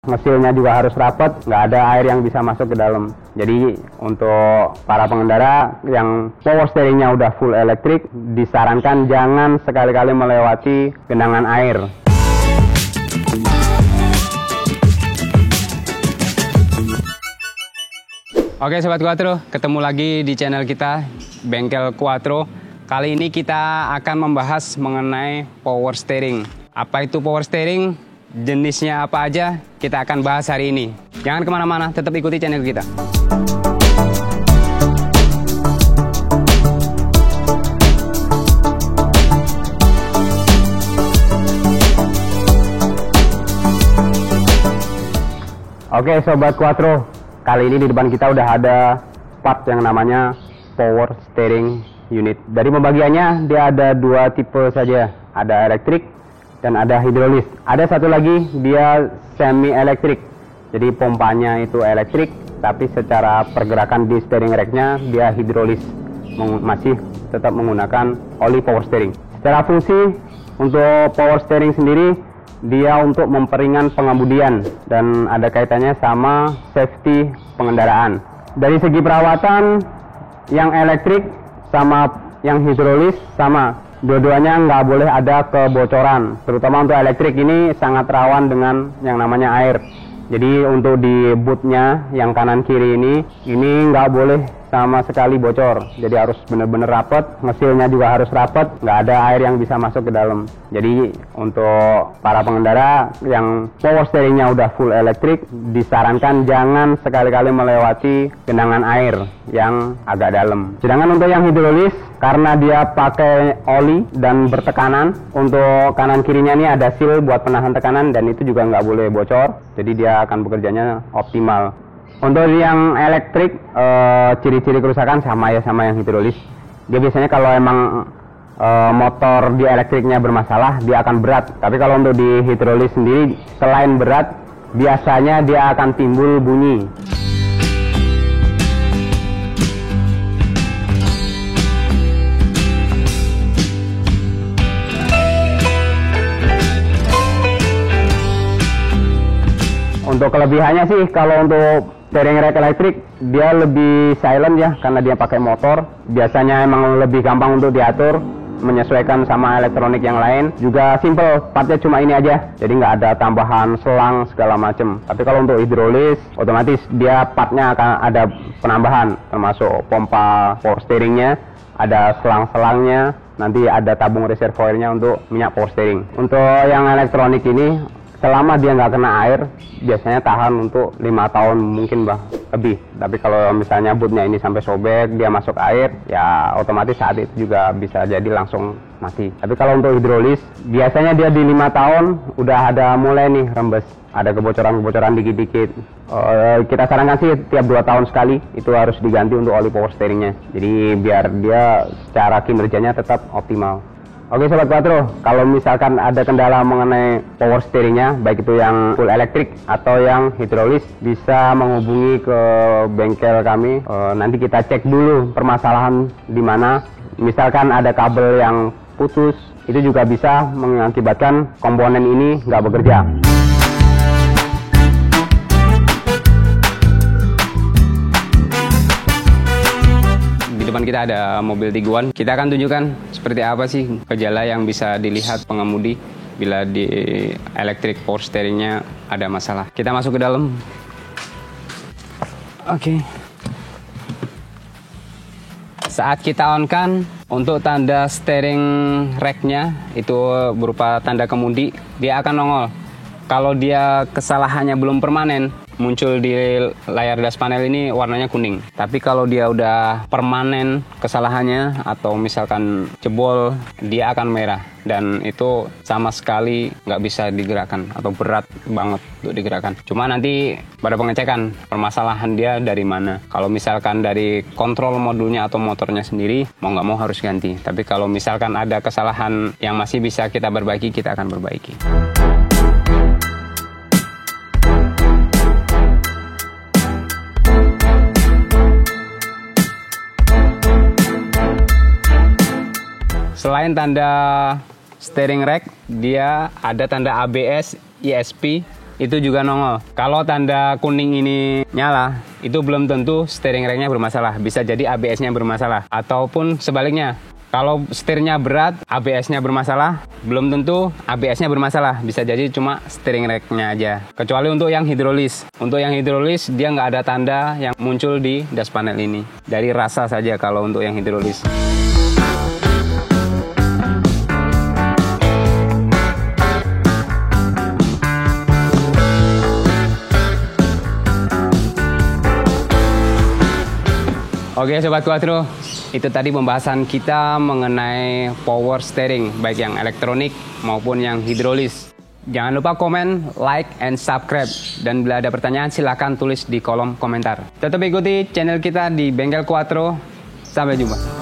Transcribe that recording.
ngesilnya juga harus rapat, nggak ada air yang bisa masuk ke dalam. Jadi untuk para pengendara yang power steeringnya udah full elektrik, disarankan jangan sekali-kali melewati genangan air. Oke Sobat Quattro, ketemu lagi di channel kita, Bengkel Quattro. Kali ini kita akan membahas mengenai power steering. Apa itu power steering? Jenisnya apa aja? Kita akan bahas hari ini. Jangan kemana-mana, tetap ikuti channel kita. Oke Sobat Quattro, kali ini di depan kita udah ada part yang namanya power steering unit. Dari pembagiannya dia ada dua tipe saja, ada elektrik dan ada hidrolis. Ada satu lagi dia semi elektrik, jadi pompanya itu elektrik tapi secara pergerakan di steering racknya dia hidrolis, masih tetap menggunakan oli power steering. Secara fungsi untuk power steering sendiri dia untuk memperingan pengemudian dan ada kaitannya sama safety pengendaraan. Dari segi perawatan, yang elektrik sama yang hidrolis sama, dua-duanya nggak boleh ada kebocoran. Terutama untuk elektrik ini sangat rawan dengan yang namanya air. Jadi untuk di bootnya yang kanan kiri ini nggak boleh sama sekali bocor. Jadi harus benar-benar rapat, ngesilnya juga harus rapat, nggak ada air yang bisa masuk ke dalam. Jadi untuk para pengendara yang power steeringnya udah full elektrik, disarankan jangan sekali-kali melewati genangan air yang agak dalam. Sedangkan untuk yang hidrolis, karena dia pakai oli dan bertekanan, untuk kanan kirinya ini ada seal buat penahan tekanan dan itu juga nggak boleh bocor. Jadi dia akan bekerjanya optimal. Untuk yang elektrik, ciri-ciri kerusakan sama ya sama yang hidrolis. Dia biasanya kalau emang motor di elektriknya bermasalah, dia akan berat. Tapi kalau untuk di hidrolis sendiri, selain berat, biasanya dia akan timbul bunyi. Untuk kelebihannya sih, kalau untuk steering rack elektrik dia lebih silent ya, karena dia pakai motor. Biasanya emang lebih gampang untuk diatur, menyesuaikan sama elektronik yang lain. Juga simple, partnya cuma ini aja, jadi nggak ada tambahan selang segala macem. Tapi kalau untuk hidrolis, otomatis dia partnya akan ada penambahan, termasuk pompa power steeringnya, ada selang-selangnya, nanti ada tabung reservoirnya untuk minyak power steering. Untuk yang elektronik ini, selama dia nggak kena air, biasanya tahan untuk 5 tahun mungkin lebih. Tapi kalau misalnya bootnya ini sampai sobek, dia masuk air, ya otomatis saat itu juga bisa jadi langsung mati. Tapi kalau untuk hidrolis, biasanya dia di 5 tahun udah ada mulai nih rembes, ada kebocoran-kebocoran dikit-dikit. Kita sarankan sih tiap 2 tahun sekali itu harus diganti untuk oli power steeringnya. Jadi biar dia secara kinerjanya tetap optimal. Oke Sobat Quattro, kalau misalkan ada kendala mengenai power steeringnya, baik itu yang full elektrik atau yang hidrolis, bisa menghubungi ke bengkel kami. Nanti kita cek dulu permasalahan di mana. Misalkan ada kabel yang putus, itu juga bisa mengakibatkan komponen ini nggak bekerja. Depan kita ada mobil Tiguan. Kita akan tunjukkan seperti apa sih gejala yang bisa dilihat pengemudi bila di electric power steeringnya ada masalah. Kita masuk ke dalam. Oke. Saat kita on kan, untuk tanda steering racknya itu berupa tanda kemudi, dia akan nongol. Kalau dia kesalahannya belum permanen, muncul di layar das panel ini warnanya kuning. Tapi kalau dia udah permanen kesalahannya atau misalkan jebol, dia akan merah. Dan itu sama sekali nggak bisa digerakkan atau berat banget untuk digerakkan. Cuma nanti pada pengecekan permasalahan dia dari mana. Kalau misalkan dari kontrol modulnya atau motornya sendiri, mau nggak mau harus ganti. Tapi kalau misalkan ada kesalahan yang masih bisa kita perbaiki, kita akan perbaiki. Selain tanda steering rack, dia ada tanda ABS, ESP, itu juga nongol. Kalau tanda kuning ini nyala, itu belum tentu steering racknya bermasalah. Bisa jadi ABS-nya bermasalah. Ataupun sebaliknya, kalau setirnya berat, ABS-nya bermasalah, belum tentu ABS-nya bermasalah. Bisa jadi cuma steering rack-nya aja. Kecuali untuk yang hidrolis. Untuk yang hidrolis, dia nggak ada tanda yang muncul di dash panel ini. Dari rasa saja kalau untuk yang hidrolis. Oke Sobat Quattro, itu tadi pembahasan kita mengenai power steering, baik yang elektronik maupun yang hidrolis. Jangan lupa komen, like, and subscribe. Dan bila ada pertanyaan silahkan tulis di kolom komentar. Tetap ikuti channel kita di Bengkel Quattro. Sampai jumpa.